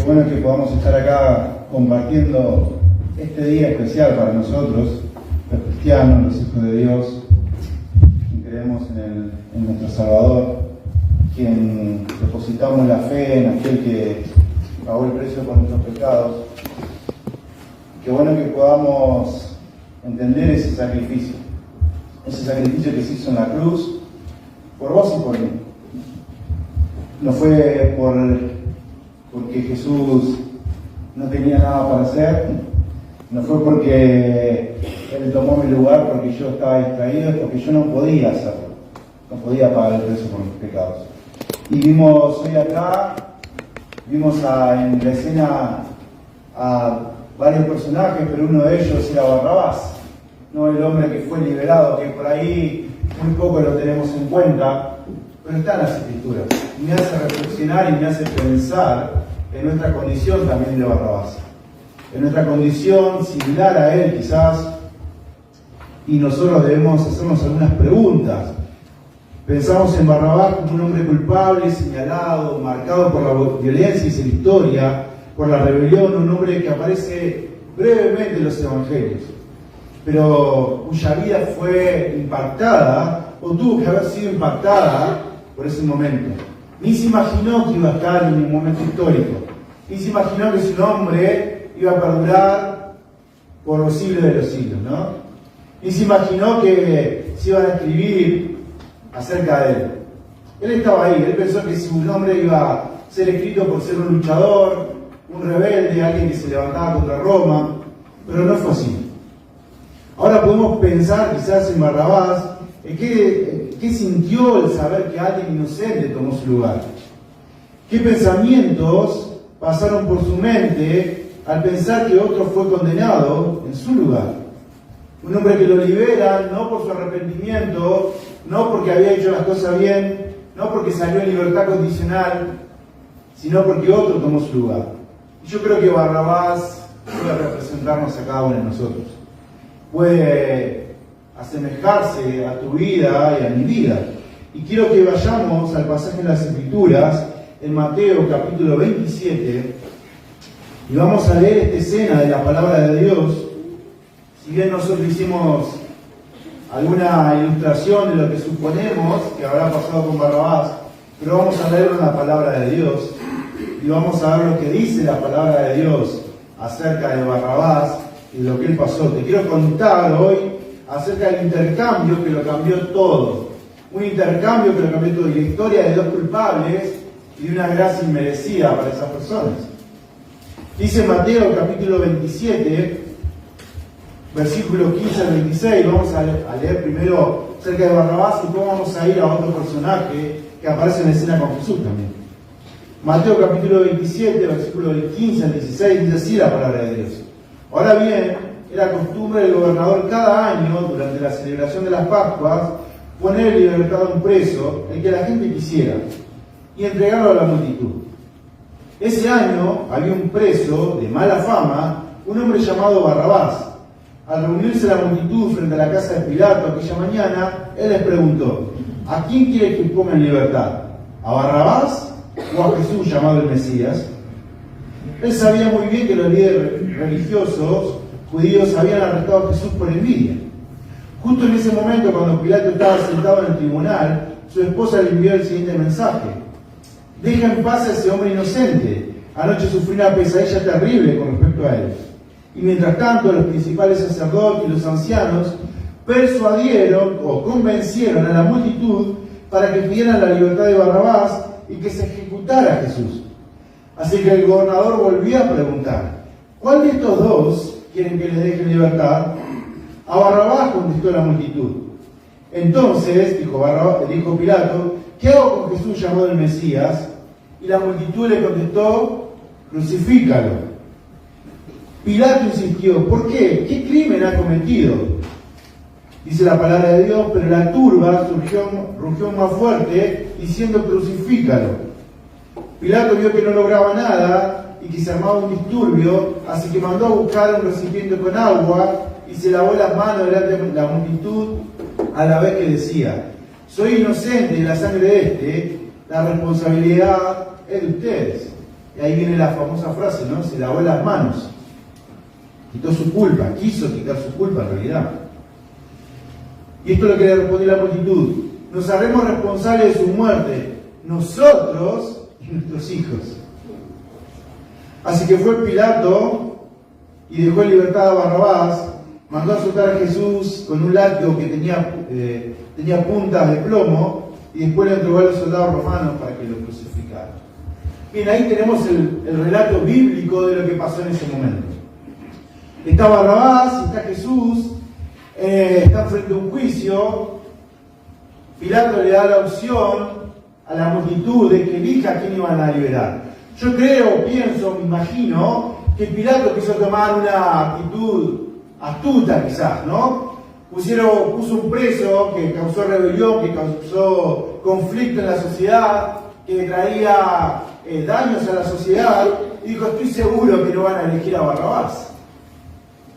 bueno que podamos estar acá compartiendo este día especial para nosotros, los cristianos, los hijos de Dios, que creemos en nuestro Salvador, quien depositamos la fe en aquel que pagó el precio por nuestros pecados. Qué bueno que podamos entender ese sacrificio que se hizo en la cruz, por vos y por mí. No fue porque Jesús no tenía nada para hacer, no fue porque Él tomó mi lugar porque yo estaba distraído, es porque yo no podía hacerlo, no podía pagar el precio por mis pecados. Y vimos hoy acá, vimos en la escena a varios personajes, pero uno de ellos era Barrabás, no el hombre que fue liberado, que por ahí muy poco lo tenemos en cuenta, pero está en las Escrituras. Y me hace reflexionar y me hace pensar en nuestra condición también de Barrabás, en nuestra condición similar a él quizás, y nosotros debemos hacernos algunas preguntas. Pensamos en Barrabás como un hombre culpable, señalado, marcado por la violencia y la historia, por la rebelión, un hombre que aparece brevemente en los evangelios, pero cuya vida fue impactada, o tuvo que haber sido impactada por ese momento. Ni se imaginó que iba a estar en un momento histórico, ni se imaginó que su nombre iba a perdurar por los siglos de los siglos, ¿no? Ni se imaginó que se iban a escribir acerca de él. Él estaba ahí, él pensó que su nombre iba a ser escrito por ser un luchador, un rebelde, alguien que se levantaba contra Roma, pero no fue así. Ahora podemos pensar quizás en Barrabás, ¿qué sintió el saber que alguien inocente tomó su lugar? ¿Qué pensamientos pasaron por su mente al pensar que otro fue condenado en su lugar? Un hombre que lo libera no por su arrepentimiento, no porque había hecho las cosas bien, no porque salió en libertad condicional, sino porque otro tomó su lugar. Y yo creo que Barrabás puede representarnos a cada uno de nosotros. Puede asemejarse a tu vida y a mi vida. Y quiero que vayamos al pasaje en las Escrituras, en Mateo capítulo 27, y vamos a leer esta escena de la palabra de Dios. Si bien nosotros hicimos alguna ilustración de lo que suponemos que habrá pasado con Barrabás, pero vamos a leer la palabra de Dios y vamos a ver lo que dice la palabra de Dios acerca de Barrabás y lo que él pasó. Te quiero contar hoy acerca del intercambio que lo cambió todo. Un intercambio que lo cambió todo. Y la historia de dos culpables y de una gracia inmerecida para esas personas. Dice Mateo capítulo 27, versículos 15 al 26. Vamos a leer primero acerca de Barrabás y después vamos a ir a otro personaje que aparece en la escena con Jesús también. Mateo capítulo 27, versículos del 15 al 16, dice así la palabra de Dios. Ahora bien, era costumbre del gobernador cada año, durante la celebración de las Pascuas, poner en libertad a un preso, el que la gente quisiera, y entregarlo a la multitud. Ese año había un preso de mala fama, un hombre llamado Barrabás. Al reunirse la multitud frente a la casa de Pilato aquella mañana, él les preguntó: ¿a quién quiere que ponga en libertad? ¿A Barrabás o a Jesús llamado el Mesías? Él sabía muy bien que los líderes religiosos judíos habían arrestado a Jesús por envidia. Justo en ese momento, cuando Pilato estaba sentado en el tribunal, su esposa le envió el siguiente mensaje: deja en paz a ese hombre inocente. Anoche sufrí una pesadilla terrible con respecto a él. Y mientras tanto, los principales sacerdotes y los ancianos persuadieron o convencieron a la multitud para que pidieran la libertad de Barrabás y que se ejecutara a Jesús. Así que el gobernador volvió a preguntar: ¿cuál de estos dos quieren que les deje libertad? A Barrabás, contestó la multitud. Entonces, dijo Pilato, ¿qué hago con Jesús llamado el Mesías? Y la multitud le contestó: crucifícalo. Pilato insistió: ¿por qué? ¿Qué crimen ha cometido? Dice la palabra de Dios, pero la turba rugió más fuerte, diciendo: crucifícalo. Pilato vio que no lograba nada y que se armaba un disturbio, así que mandó a buscar un recipiente con agua y se lavó las manos delante de la multitud, a la vez que decía: soy inocente de la sangre de este, la responsabilidad es de ustedes. Y ahí viene la famosa frase, ¿no? Se lavó las manos. Quitó su culpa, quiso quitar su culpa en realidad. Y esto es lo que le respondió la multitud. Nos haremos responsables de su muerte, nosotros y nuestros hijos. Así que fue Pilato y dejó en libertad a Barrabás, mandó a soltar a Jesús con un látigo que tenía puntas de plomo y después le entregó a los soldados romanos para que lo crucificaran. Bien, ahí tenemos el relato bíblico de lo que pasó en ese momento. Está Barrabás, está Jesús, están frente a un juicio. Pilato le da la opción a la multitud de que elija a quién iban a liberar. Yo creo, pienso, me imagino que Pilato quiso tomar una actitud astuta quizás, ¿no? Puso un preso que causó rebelión, que causó conflicto en la sociedad, que traía daños a la sociedad, y dijo, estoy seguro que no van a elegir a Barrabás.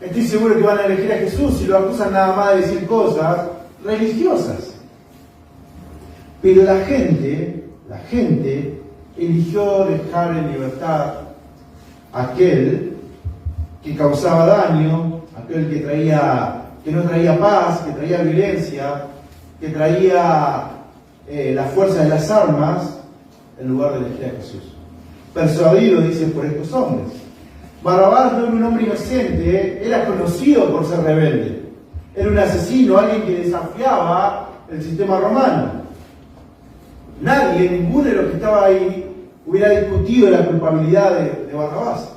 Estoy seguro que van a elegir a Jesús y lo acusan nada más de decir cosas religiosas. Pero la gente eligió dejar en libertad a aquel que causaba daño, aquel que no traía paz, que traía violencia, que traía la fuerza de las armas, en lugar de elegir a Jesús. Persuadido, dice, por estos hombres. Barrabás no era un hombre inocente, era conocido por ser rebelde. Era un asesino, alguien que desafiaba el sistema romano. Nadie, ninguno de los que estaba ahí, hubiera discutido la culpabilidad de Barrabás.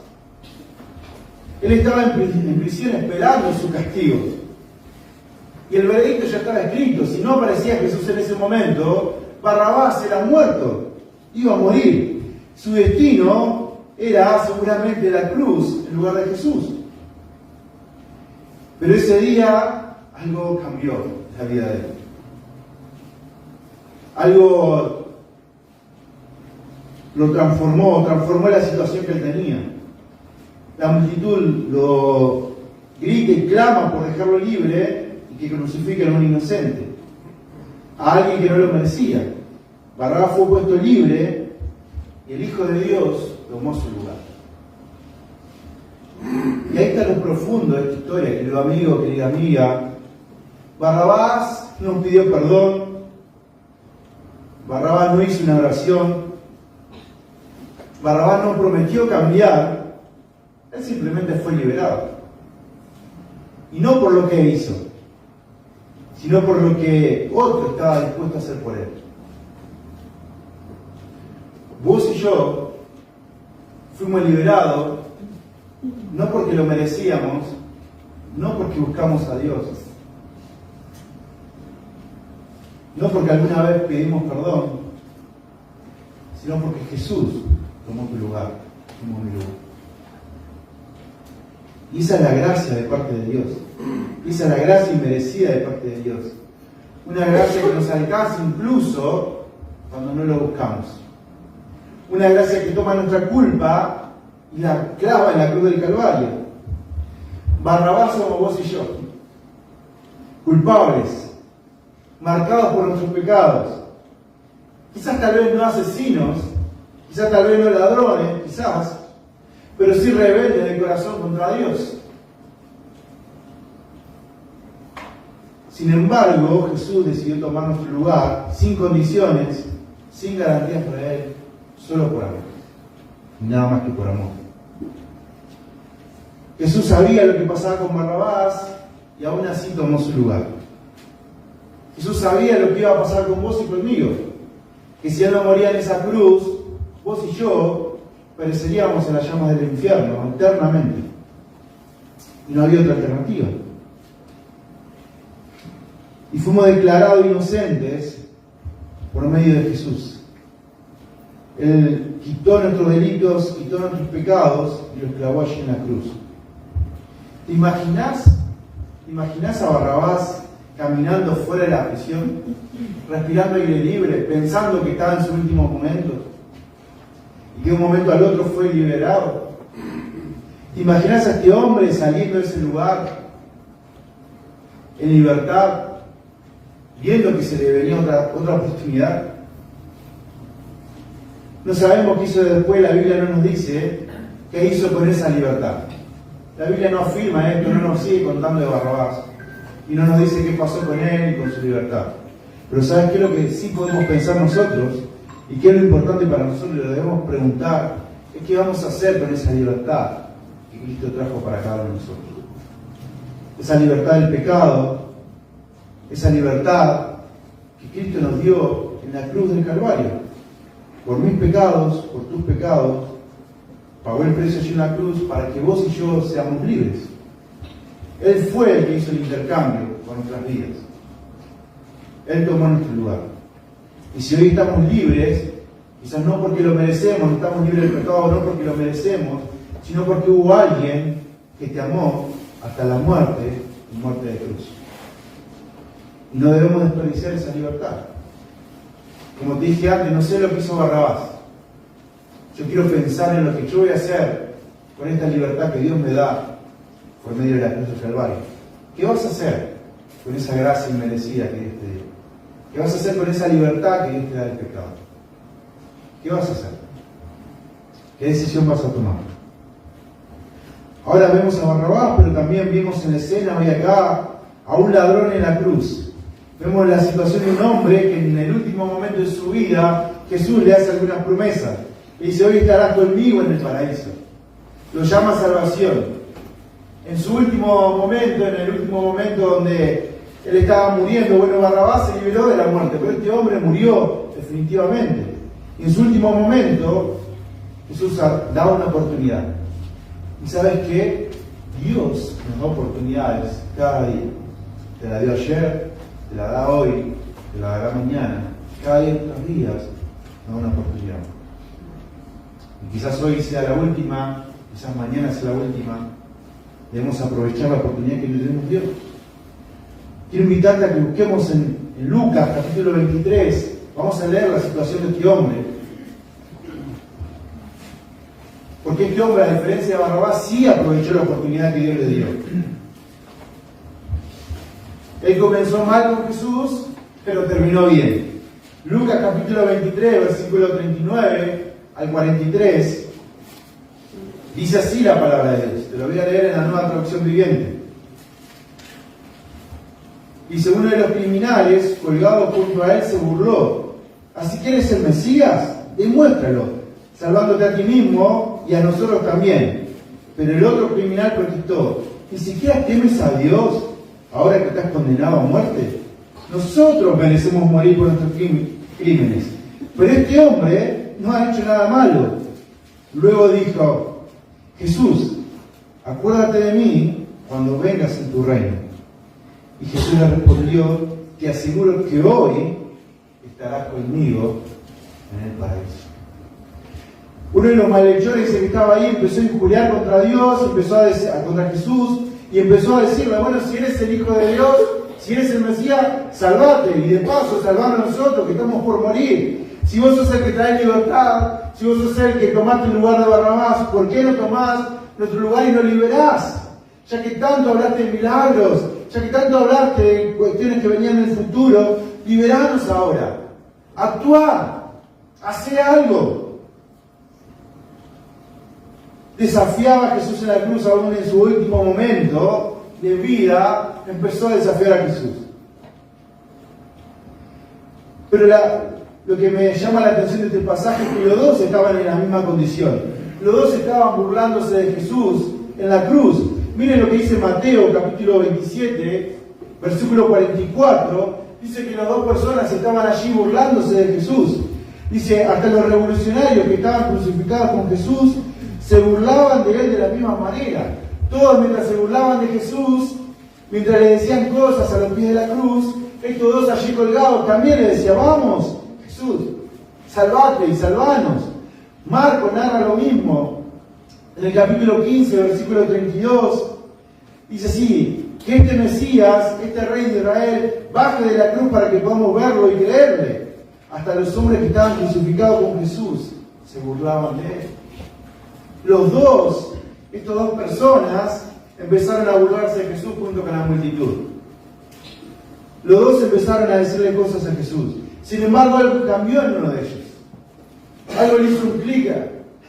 Él estaba en prisión esperando su castigo. Y el veredicto ya estaba escrito. Si no aparecía Jesús en ese momento, Barrabás era muerto, iba a morir. Su destino era seguramente la cruz en lugar de Jesús. Pero ese día algo cambió en la vida de él. Algo lo transformó la situación que él tenía. La multitud lo grita y clama por dejarlo libre y que crucifiquen a un inocente, a alguien que no lo merecía. Barrabás fue puesto libre y el Hijo de Dios tomó su lugar. Y ahí está lo profundo de esta historia, querido amigo, querida amiga. Barrabás nos pidió perdón. Barrabás no hizo una oración. Barrabás no prometió cambiar. Él simplemente fue liberado. Y no por lo que hizo, sino por lo que otro estaba dispuesto a hacer por él. Vos y yo fuimos liberados no porque lo merecíamos, no porque buscamos a Dios, no porque alguna vez pedimos perdón, sino porque Jesús tomó tu lugar, tomó mi lugar. Y esa es la gracia de parte de Dios. Esa es la gracia inmerecida de parte de Dios. Una gracia que nos alcanza incluso cuando no lo buscamos. Una gracia que toma nuestra culpa y la clava en la cruz del Calvario. Barrabás somos vos y yo. Culpables. Marcados por nuestros pecados. Quizás tal vez no asesinos. Quizás tal vez no ladrones. Quizás. Pero sí rebeldes de corazón contra Dios. Sin embargo, Jesús decidió tomar nuestro lugar, sin condiciones, sin garantías para Él, solo por amor. Nada más que por amor. Jesús sabía lo que pasaba con Barrabás y aún así tomó su lugar. Jesús sabía lo que iba a pasar con vos y conmigo. Que si Él no moría en esa cruz, vos y yo pereceríamos en las llamas del infierno eternamente. Y no había otra alternativa. Y fuimos declarados inocentes por medio de Jesús. Él quitó nuestros delitos, quitó nuestros pecados y los clavó allí en la cruz. ¿Te imaginás a Barrabás caminando fuera de la prisión, respirando aire libre, pensando que estaba en su último momento y que de un momento al otro fue liberado? ¿Te imaginás a este hombre saliendo de ese lugar en libertad, viendo que se le venía otra oportunidad? No sabemos qué hizo después, la Biblia no nos dice qué hizo con esa libertad. La Biblia no afirma esto, no nos sigue contando de Barrabás y no nos dice qué pasó con él y con su libertad. Pero ¿sabes qué es lo que sí podemos pensar nosotros? Y qué es lo importante para nosotros, y lo debemos preguntar, es qué vamos a hacer con esa libertad que Cristo trajo para cada uno de nosotros. Esa libertad del pecado, esa libertad que Cristo nos dio en la cruz del Calvario. Por mis pecados, por tus pecados, pagó el precio allí en la cruz para que vos y yo seamos libres. Él fue el que hizo el intercambio con nuestras vidas. Él tomó nuestro lugar. Y si hoy estamos libres, quizás no porque lo merecemos, no estamos libres del pecado, no porque lo merecemos, sino porque hubo alguien que te amó hasta la muerte y muerte de cruz. Y no debemos desperdiciar esa libertad. Como te dije antes, no sé lo que hizo Barrabás. Yo quiero pensar en lo que yo voy a hacer con esta libertad que Dios me da por medio de la cruz del Calvario. ¿Qué vas a hacer con esa gracia inmerecida que Dios te dio? ¿Qué vas a hacer con esa libertad que Dios te da del pecado? ¿Qué vas a hacer? ¿Qué decisión vas a tomar? Ahora vemos a Barrabás, pero también vimos en la escena hoy acá a un ladrón en la cruz. Vemos la situación de un hombre que en el último momento de su vida Jesús le hace algunas promesas. Le dice, hoy estarás conmigo en el paraíso. Lo llama salvación. En su último momento, en el último momento donde él estaba muriendo, bueno, Barrabás se liberó de la muerte, pero este hombre murió definitivamente. Y en su último momento Jesús da una oportunidad. ¿Y sabes qué? Dios nos da oportunidades cada día. Te la dio ayer, te la da hoy, te la dará mañana. Cada día de estos días nos da una oportunidad. Y quizás hoy sea la última, quizás mañana sea la última. Debemos aprovechar la oportunidad que nos dio. Quiero invitarte a que busquemos en Lucas, capítulo 23. Vamos a leer la situación de este hombre. Porque este hombre, a diferencia de Barrabás, sí aprovechó la oportunidad que Dios le dio. Él comenzó mal con Jesús, pero terminó bien. Lucas capítulo 23, versículo 39 al 43, dice así la palabra de Dios. Te lo voy a leer en la Nueva Traducción Viviente. Dice, uno de los criminales colgado junto a él se burló. ¿Así que eres el Mesías? Demuéstralo, salvándote a ti mismo y a nosotros también. Pero el otro criminal protestó, ¿ni siquiera temes a Dios ahora que estás condenado a muerte? Nosotros merecemos morir por nuestros crímenes, pero este hombre no ha hecho nada malo. Luego dijo, Jesús, acuérdate de mí cuando vengas en tu reino. Y Jesús le respondió, te aseguro que hoy estarás conmigo en el paraíso. Uno de los malhechores que estaba ahí empezó a injuriar contra Dios, empezó a decir, contra Jesús, y empezó a decirle, bueno, si eres el Hijo de Dios, si eres el Mesías, salvate, y de paso salvanos a nosotros que estamos por morir. Si vos sos el que trae libertad, si vos sos el que tomaste el lugar de Barrabás, ¿por qué no tomás nuestro lugar y nos liberás? Ya que tanto hablaste de milagros, ya que tanto hablaste de cuestiones que venían en el futuro, liberanos ahora. Actúa, hacé algo. Desafiaba a Jesús en la cruz, aún en su último momento de vida, empezó a desafiar a Jesús. Pero lo que me llama la atención de este pasaje es que los dos estaban en la misma condición. Los dos estaban burlándose de Jesús en la cruz. Miren lo que dice Mateo, capítulo 27, versículo 44. Dice que las dos personas estaban allí burlándose de Jesús. Dice, hasta los revolucionarios que estaban crucificados con Jesús se burlaban de él de la misma manera. Todos mientras se burlaban de Jesús, mientras le decían cosas a los pies de la cruz, estos dos allí colgados también le decían, vamos, Jesús, salvate y salvanos. Marcos narra lo mismo. En el capítulo 15, versículo 32, dice así, que este Mesías, este Rey de Israel, baje de la cruz para que podamos verlo y creerle. Hasta los hombres que estaban crucificados con Jesús se burlaban de él. Los dos, estas dos personas, empezaron a burlarse de Jesús junto con la multitud. Los dos empezaron a decirle cosas a Jesús. Sin embargo, algo cambió en uno de ellos. algo le hizo un clic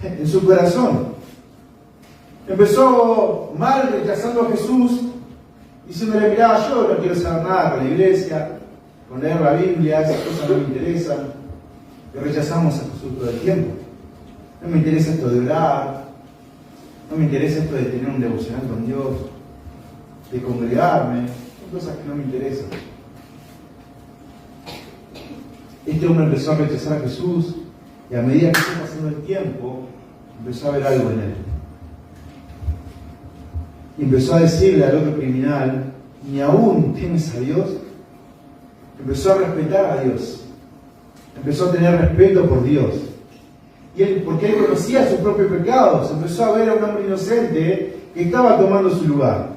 en su corazón. Empezó mal, rechazando a Jesús, diciéndole: mirá, yo no quiero saber nada con la iglesia, con leer la Biblia, esas cosas no me interesan. Y rechazamos a Jesús todo el tiempo. No me interesa esto de orar, no me interesa esto de tener un devocional con Dios, de congregarme, son cosas que no me interesan. Este hombre empezó a rechazar a Jesús y a medida que fue pasando el tiempo, empezó a ver algo en él. Y empezó a decirle al otro criminal: ¿ni aún temes a Dios? Empezó a respetar a Dios. Empezó a tener respeto por Dios. Y él, porque él conocía sus propios pecados, empezó a ver a un hombre inocente que estaba tomando su lugar.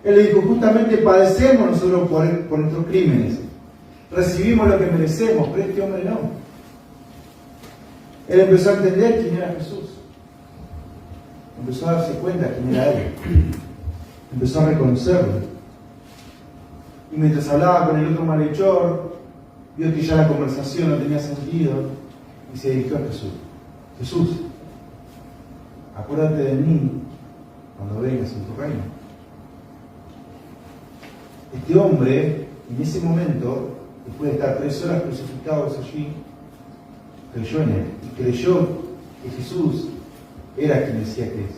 Él le dijo: justamente padecemos nosotros por nuestros crímenes. Recibimos lo que merecemos, pero este hombre no. Él empezó a entender quién era Jesús. Empezó a darse cuenta quién era Él. Empezó a reconocerlo. Y mientras hablaba con el otro malhechor, vio que ya la conversación no tenía sentido y se dirigió a Jesús. Jesús, acuérdate de mí cuando vengas en tu reino. Este hombre, en ese momento, después de estar 3 horas crucificados allí, creyó en él y creyó que Jesús era quien decía que es.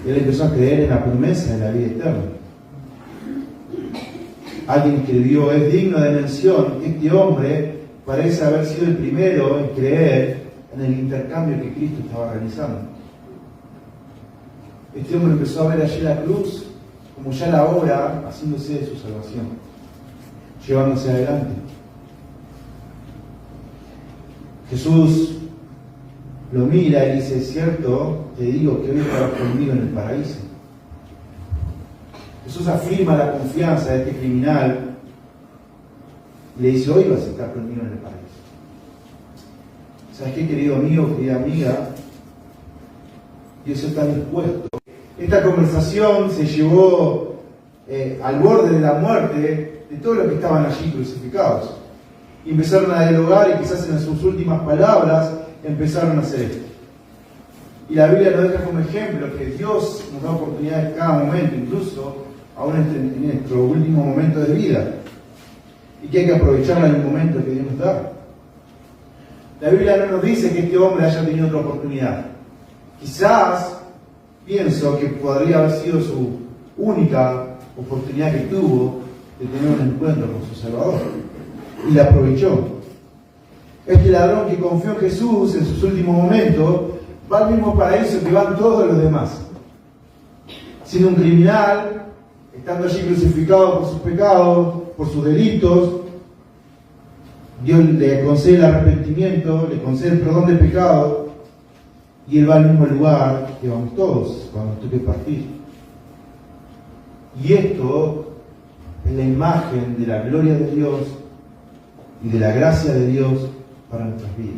Él empezó a creer en la promesa de la vida eterna. Alguien escribió: es digno de mención que este hombre parece haber sido el primero en creer en el intercambio que Cristo estaba realizando. Este hombre empezó a ver allí la cruz como ya la obra haciéndose de su salvación, llevándose adelante. Jesús lo mira y dice: cierto, te digo que hoy estarás conmigo en el paraíso. Jesús afirma la confianza de este criminal y le dice: hoy vas a estar conmigo en el paraíso. ¿Sabes qué, querido amigo, querida amiga? Dios está dispuesto. Esta conversación se llevó al borde de la muerte de todos los que estaban allí crucificados. Y empezaron a dialogar y quizás en sus últimas palabras empezaron a hacer esto. Y la Biblia nos deja como ejemplo que Dios nos da oportunidades en cada momento, incluso aún en nuestro último momento de vida. Y que hay que aprovecharla en el momento que Dios nos da. La Biblia no nos dice que este hombre haya tenido otra oportunidad. Quizás pienso que podría haber sido su única oportunidad que tuvo de tener un encuentro con su Salvador. Y la aprovechó. Este ladrón que confió en Jesús en sus últimos momentos va al mismo paraíso que van todos los demás. Siendo un criminal, estando allí crucificado por sus pecados, por sus delitos, Dios le concede el arrepentimiento, le concede el perdón del pecado, y él va al mismo lugar que vamos todos cuando nos toque partir. Y esto es la imagen de la gloria de Dios y de la gracia de Dios para nuestras vidas.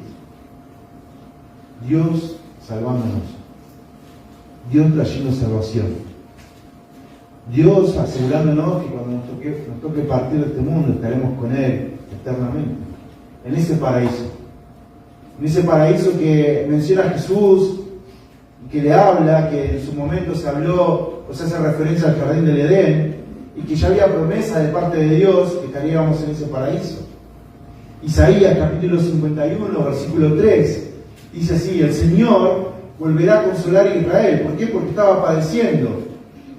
Dios salvándonos, Dios trayendo salvación, Dios asegurándonos que cuando nos toque partir de este mundo estaremos con Él eternamente, en ese paraíso que menciona Jesús y que le habla, que en su momento se habló o se hace referencia al jardín del Edén, y que ya había promesa de parte de Dios que estaríamos en ese paraíso. Isaías capítulo 51, versículo 3, dice así: el Señor volverá a consolar a Israel. ¿Por qué? Porque estaba padeciendo,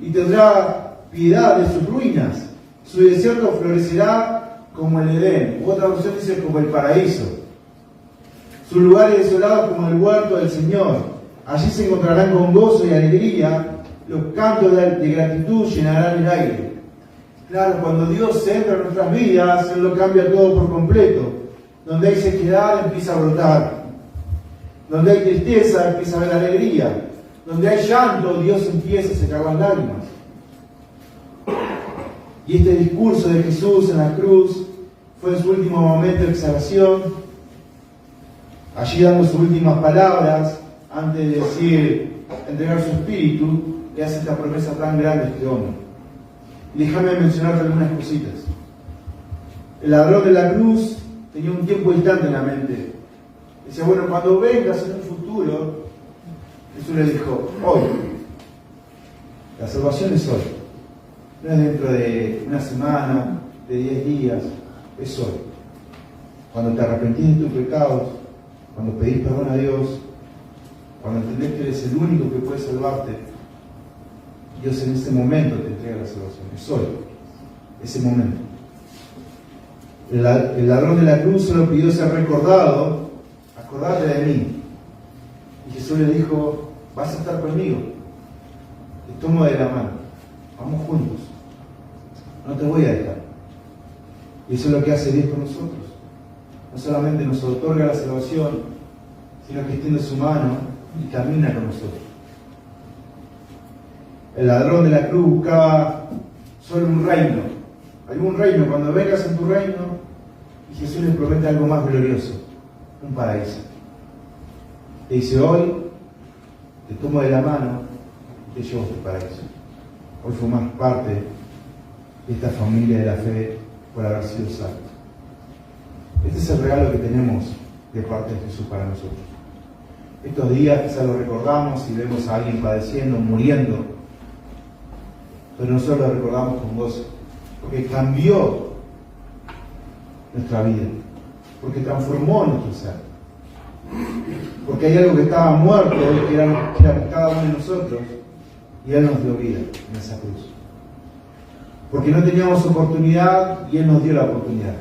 y tendrá piedad de sus ruinas. Su desierto florecerá como el Edén. U otra versión dice como el paraíso. Sus lugares desolados como el huerto del Señor. Allí se encontrarán con gozo y alegría. Los cantos de gratitud llenarán el aire. Claro, cuando Dios entra en nuestras vidas, Él lo cambia todo por completo. Donde hay sequedad, empieza a brotar. Donde hay tristeza, empieza a haber alegría. Donde hay llanto, Dios empieza a secar las lágrimas. Y este discurso de Jesús en la cruz fue en su último momento de exhalación, allí dando sus últimas palabras, antes de decir, entregar su espíritu, le hace esta promesa tan grande a este hombre. Y déjame mencionarte algunas cositas. El ladrón de la cruz tenía un tiempo distante en la mente. Decía, bueno, cuando vengas en un futuro, Jesús le dijo, hoy. La salvación es hoy. No es dentro de una semana, de 10 días, es hoy. Cuando te arrepentís de tus pecados, cuando pedís perdón a Dios, cuando entendés que eres el único que puede salvarte, Dios en ese momento te entrega la salvación. Es hoy, ese momento. El ladrón de la cruz solo pidió ser recordado, acordate de mí. Y Jesús le dijo, vas a estar conmigo, te tomo de la mano, vamos juntos, no te voy a dejar. Y eso es lo que hace Dios con nosotros. No solamente nos otorga la salvación, sino que extiende su mano y camina con nosotros. El ladrón de la cruz buscaba solo un reino, algún reino. Cuando vengas en tu reino, y Jesús le promete algo más glorioso, un paraíso. Te dice, hoy te tomo de la mano y te llevo a este paraíso. Hoy formas parte de esta familia de la fe por haber sido salvo. Este es el regalo que tenemos de parte de Jesús para nosotros. Estos días quizás lo recordamos y vemos a alguien padeciendo, muriendo, pero nosotros lo recordamos con gozo, porque cambió nuestra vida, porque transformó nuestro ser, porque hay algo que estaba muerto, que era cada uno de nosotros, y Él nos dio vida en esa cruz. Porque no teníamos oportunidad y Él nos dio la oportunidad.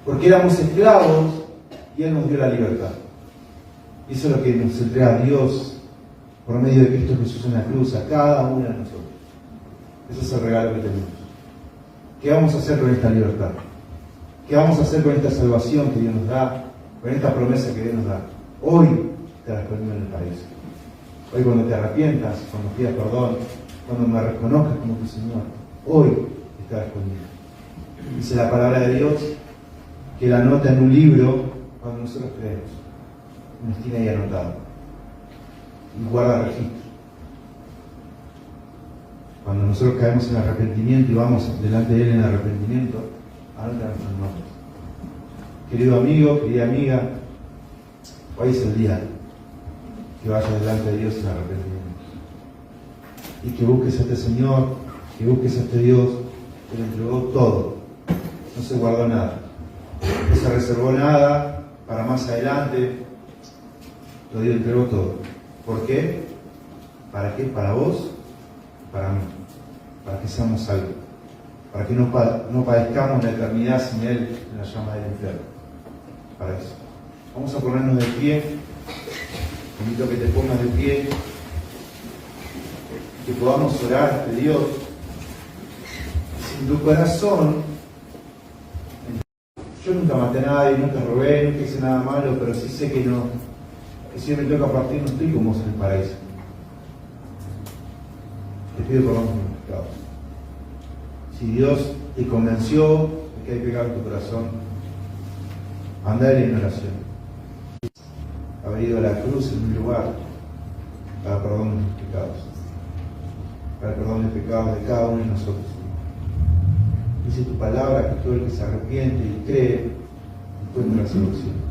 Porque éramos esclavos y Él nos dio la libertad. Y eso es lo que nos entrega Dios por medio de Cristo Jesús en la cruz a cada uno de nosotros. Ese es el regalo que tenemos. ¿Qué vamos a hacer con esta libertad? ¿Qué vamos a hacer con esta salvación que Dios nos da? Con esta promesa que Dios nos da. Hoy estarás conmigo en el paraíso. Hoy cuando te arrepientas, cuando pidas perdón, cuando me reconozcas como tu Señor, hoy estarás conmigo. Dice la palabra de Dios que la anota en un libro cuando nosotros creemos. Nos tiene ahí anotado. Y guarda registro. Cuando nosotros caemos en arrepentimiento y vamos delante de Él en arrepentimiento, anota nuestros nombres. Querido amigo, querida amiga, hoy es el día que vayas delante de Dios en arrepentimiento. Y que busques a este Señor, que busques a este Dios que le entregó todo. No se guardó nada. No se reservó nada para más adelante. Lo dio, entregó todo. ¿Por qué? ¿Para qué? Para vos, para mí. Para que seamos salvos. Para que no padezcamos la eternidad sin Él en la llama del infierno. Para eso. Vamos a ponernos de pie. Te invito a que te pongas de pie. Que podamos orar a este Dios. Si en tu corazón, yo nunca maté a nadie, nunca robé, nunca hice nada malo, pero sí sé que no, que si me toca partir no estoy como en el paraíso. Te pido perdón por mis pecados. Si Dios te convenció de que hay pecado en tu corazón, anda en oración. Haber ido a la cruz en un lugar para perdón de mis pecados, para el perdón de pecados de cada uno de nosotros. Dice tu palabra que todo el que se arrepiente y cree encuentra la solución.